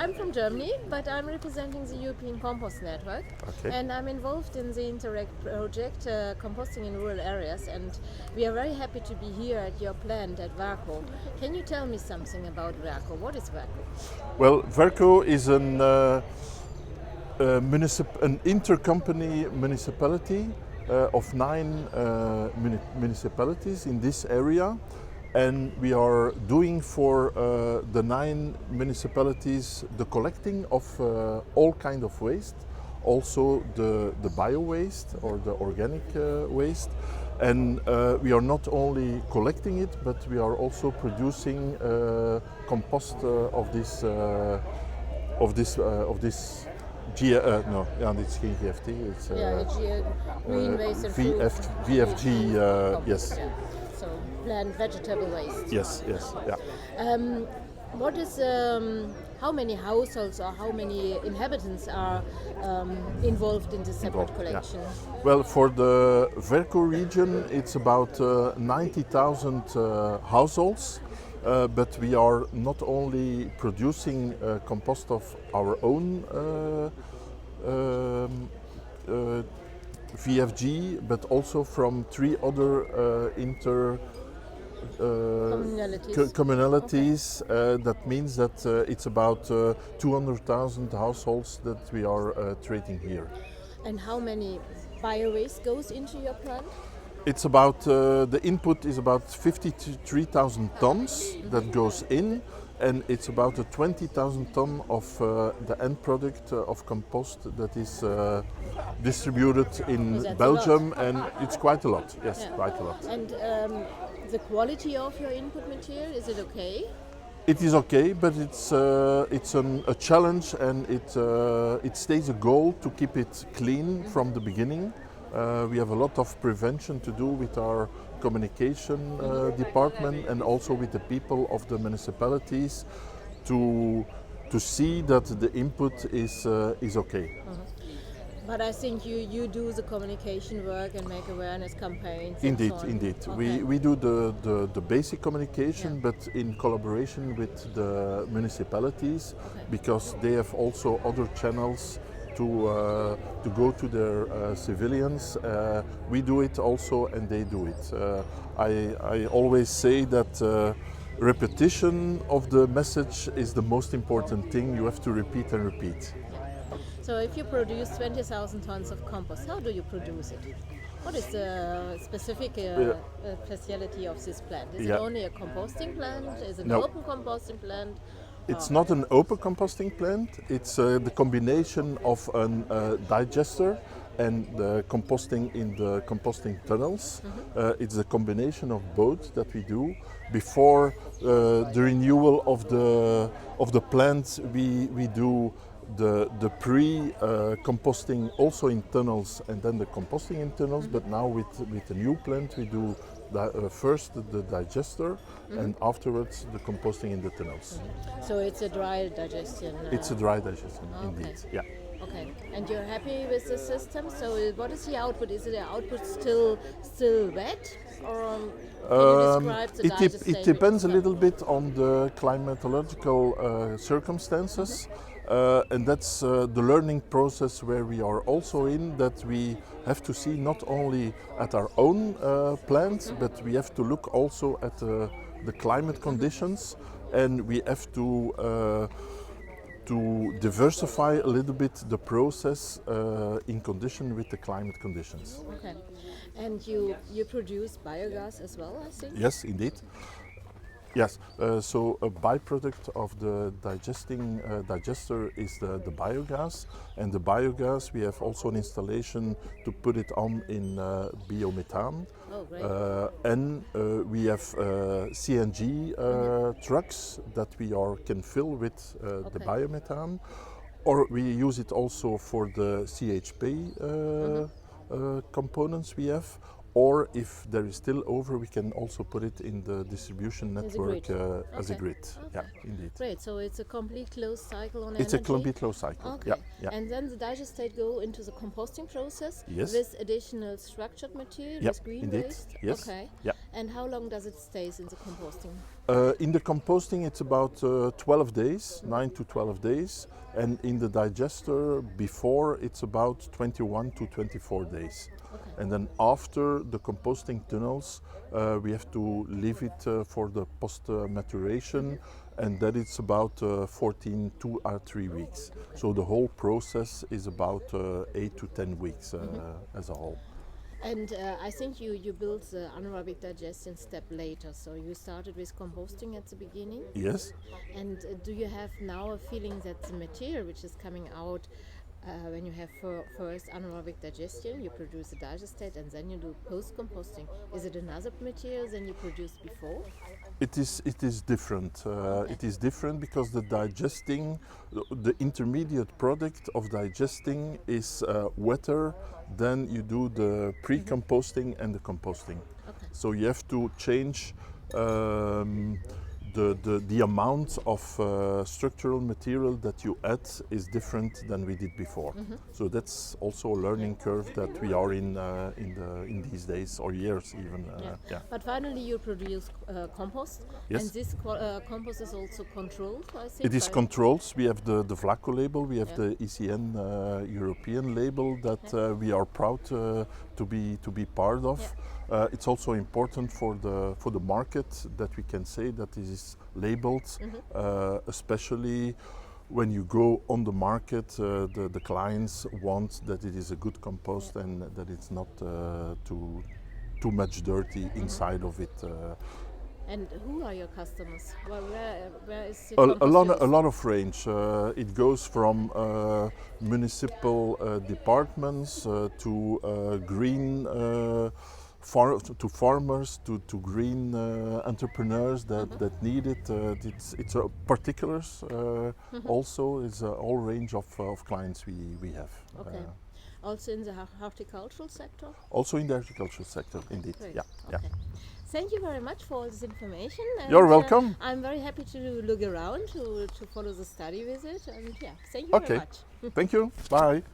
I'm from Germany, but I'm representing the European Compost Network. Okay. And I'm involved in the Interact project, composting in rural areas. And we are very happy to be here at your plant at Verko. Can you tell me something about Verko? What is Verko? Well, Verko is an intercompany municipality of 9 municipalities in this area, and we are doing for the 9 municipalities the collecting of all kind of waste, also the bio waste or the organic waste, and we are not only collecting it, but we are also producing compost of this. No, ja, dit is geen GFT. It's, green waste and fruit. VFG, yes. Yeah. So plant vegetable waste. Yes, yeah. What is how many households or how many inhabitants are involved in the separate collection? Yeah. Well, for the Verko region, it's about 90,000 households. But we are not only producing compost of our own VFG, but also from 3 other communalities. Okay. That means that it's about 200,000 households that we are treating here. And how many bio-waste goes into your plant? It's about, the input is about 53,000 tons that goes in, and it's about 20,000 ton of the end product of compost that is distributed in Belgium, and it's quite a lot, yes, yeah. Quite a lot. And the quality of your input material, is it okay? It is okay, but it's a challenge, and it stays a goal to keep it clean from the beginning. We have a lot of prevention to do with our communication department and also with the people of the municipalities to see that the input is okay. But I think you do the communication work and make awareness campaigns. Indeed, and so on. indeed. Okay. We do the basic communication, yeah. But in collaboration with the municipalities, okay. Because they have also other channels to go to their civilians. We do it also, and they do it. I always say that repetition of the message is the most important thing. You have to repeat and repeat. So if you produce 20,000 tons of compost, how do you produce it? What is the specific speciality of this plant? Is it only a composting plant? Is it an open composting plant? It's not an open composting plant. It's the combination of a digester and the composting in the composting tunnels. Mm-hmm. It's a combination of both that we do. Before the renewal of the plant, we do the pre-composting also in tunnels and then the composting in tunnels. Mm-hmm. But now with the new plant, we do first the digester, mm-hmm. and afterwards the composting in the tunnels. Mm-hmm. So it's a dry digestion? It's a dry digestion, indeed. Yeah. Okay, and you're happy with the system? So what is the output? Is the output still wet? Or can you describe the digest it depends a little bit on the climatological circumstances. And that's the learning process where we are also in, that we have to see not only at our own plants, but we have to look also at the climate conditions, and we have to diversify a little bit the process in condition with the climate conditions. Okay, and you produce biogas as well, I think? Yes, indeed. Yes, so a byproduct of the digester is the biogas, and the biogas we have also an installation to put it on in biomethane. Oh, great. And we have CNG trucks that we can fill with the biomethane, or we use it also for the CHP components we have. Or if there is still over, we can also put it in the distribution network as a grid. Okay. Yeah, indeed. Great. So it's a complete closed cycle on energy? It's a complete closed cycle. Okay. Yeah. And then the digestate go into the composting process? Yes. With additional structured material, with green indeed. waste? Yes. Okay. Yeah. And how long does it stay in the composting? In the composting, it's about 12 days, 9 to 12 days, and in the digester, before, it's about 21 to 24 days. Okay. And then after the composting tunnels, we have to leave it for the post-maturation, and that it's about 2 or 3 weeks. So the whole process is about 8 to 10 weeks as a whole. And I think you built the anaerobic digestion step later, so you started with composting at the beginning? Yes. And do you have now a feeling that the material which is coming out when you have first anaerobic digestion, you produce the digestate and then you do post-composting, is it another material than you produced before? It is different. It is different because the intermediate product of digesting is wetter than you do the pre-composting and the composting. Okay. So you have to change the amount of structural material that you add is different than we did before. So that's also a learning curve that we are in these days or years even. Yeah. But finally you produce compost, Yes. and this compost is also controlled, I think. It is by- controlled. We have the Verko label, we have the ECN European label that we are proud to be part of. It's also important for the market that we can say that this is labeled, especially when you go on the market. The clients want that it is a good compost and that it's not too much dirty inside of it. And who are your customers? Where is the A compost used? lot of range. It goes from municipal departments to green to farmers to green entrepreneurs that need it. It's particulars also. It's a whole range of clients we have. Okay. Also in the horticultural sector? Also in the agricultural sector, indeed. Great. Yeah. Okay. Thank you very much for all this information. And, You're welcome. I'm very happy to look around, to follow the study visit, and thank you very much. Thank you. Bye.